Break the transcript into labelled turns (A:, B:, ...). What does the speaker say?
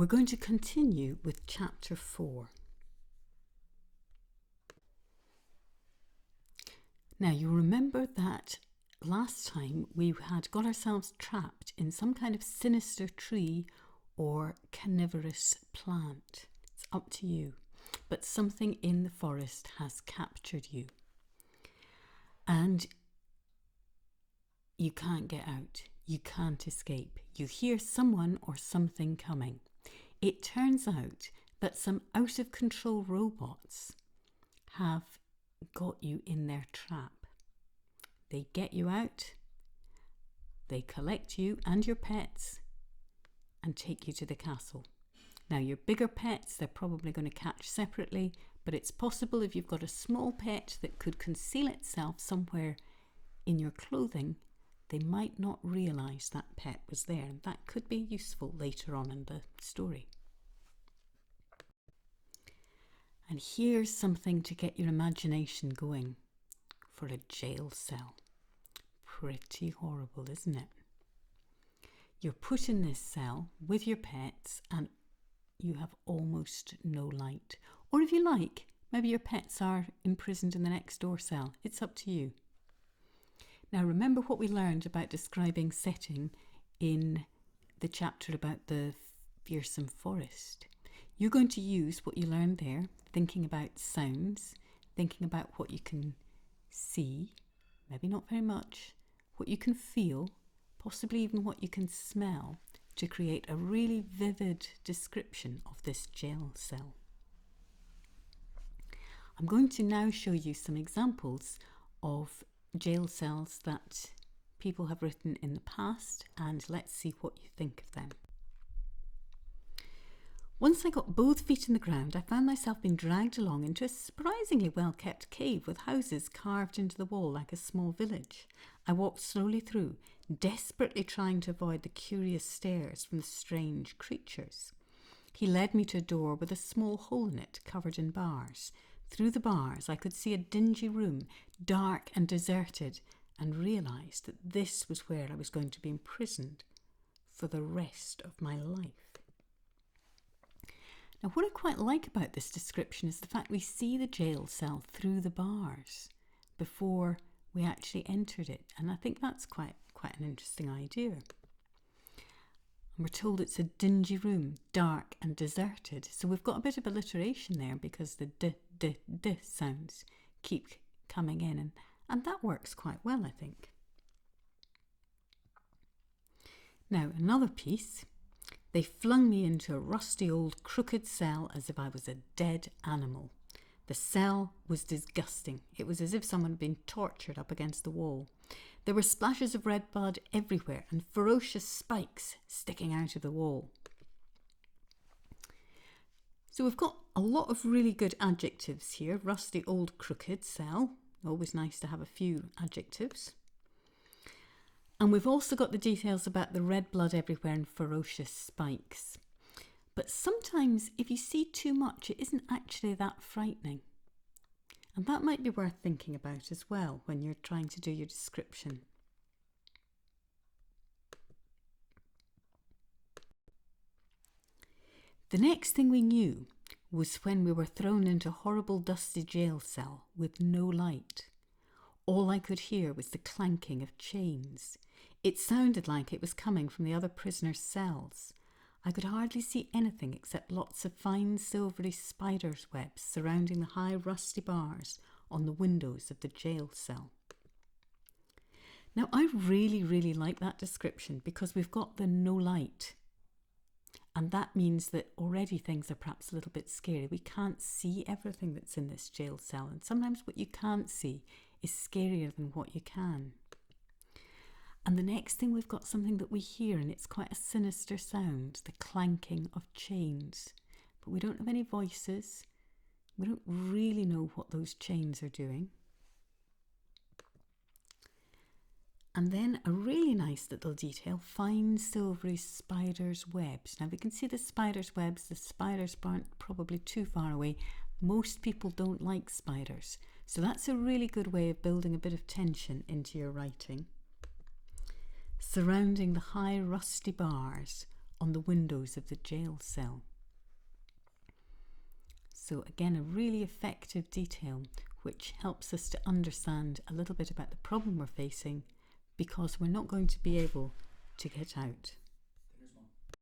A: We're going to continue with chapter 4. Now, you remember that last time we had got ourselves trapped in some kind of sinister tree or carnivorous plant. It's up to you. But something in the forest has captured you. And you can't get out. You can't escape. You hear someone or something coming. It turns out that some out-of-control robots have got you in their trap. They get you out, they collect you and your pets and take you to the castle. Now, your bigger pets, they're probably going to catch separately, but it's possible if you've got a small pet that could conceal itself somewhere in your clothing, they might not realise that pet was there, and that could be useful later on in the story. And here's something to get your imagination going for a jail cell. Pretty horrible, isn't it? You're put in this cell with your pets and you have almost no light. Or if you like, maybe your pets are imprisoned in the next door cell. It's up to you. Now, remember what we learned about describing setting in the chapter about the fearsome forest. You're going to use what you learned there, thinking about sounds, thinking about what you can see, maybe not very much, what you can feel, possibly even what you can smell, to create a really vivid description of this jail cell. I'm going to now show you some examples of jail cells that people have written in the past, and let's see what you think of them. Once I got both feet in the ground, I found myself being dragged along into a surprisingly well-kept cave with houses carved into the wall like a small village. I walked slowly through, desperately trying to avoid the curious stares from the strange creatures. He led me to a door with a small hole in it, covered in bars. Through the bars, I could see a dingy room, dark and deserted, and realised that this was where I was going to be imprisoned for the rest of my life. Now, what I quite like about this description is the fact we see the jail cell through the bars before we actually entered it. And I think that's quite an interesting idea. And we're told it's a dingy room, dark and deserted. So we've got a bit of alliteration there because the d sounds keep coming in. And that works quite well, I think. Now, another piece. They flung me into a rusty old crooked cell as if I was a dead animal. The cell was disgusting. It was as if someone had been tortured up against the wall. There were splashes of red blood everywhere and ferocious spikes sticking out of the wall. So we've got a lot of really good adjectives here. Rusty old crooked cell. Always nice to have a few adjectives. And we've also got the details about the red blood everywhere and ferocious spikes. But sometimes if you see too much, it isn't actually that frightening. And that might be worth thinking about as well when you're trying to do your description. The next thing we knew was when we were thrown into a horrible dusty jail cell with no light. All I could hear was the clanking of chains. It sounded like it was coming from the other prisoners' cells. I could hardly see anything except lots of fine silvery spiders' webs surrounding the high rusty bars on the windows of the jail cell. Now, I really like that description because we've got the no light. And that means that already things are perhaps a little bit scary. We can't see everything that's in this jail cell. And sometimes what you can't see is scarier than what you can. And the next thing, we've got something that we hear, and it's quite a sinister sound, the clanking of chains. But we don't have any voices. We don't really know what those chains are doing. And then a really nice little detail, fine silvery spiders' webs. Now we can see the spiders' webs. The spiders aren't probably too far away. Most people don't like spiders. So that's a really good way of building a bit of tension into your writing. Surrounding the high rusty bars on the windows of the jail cell. So again, a really effective detail which helps us to understand a little bit about the problem we're facing, because we're not going to be able to get out.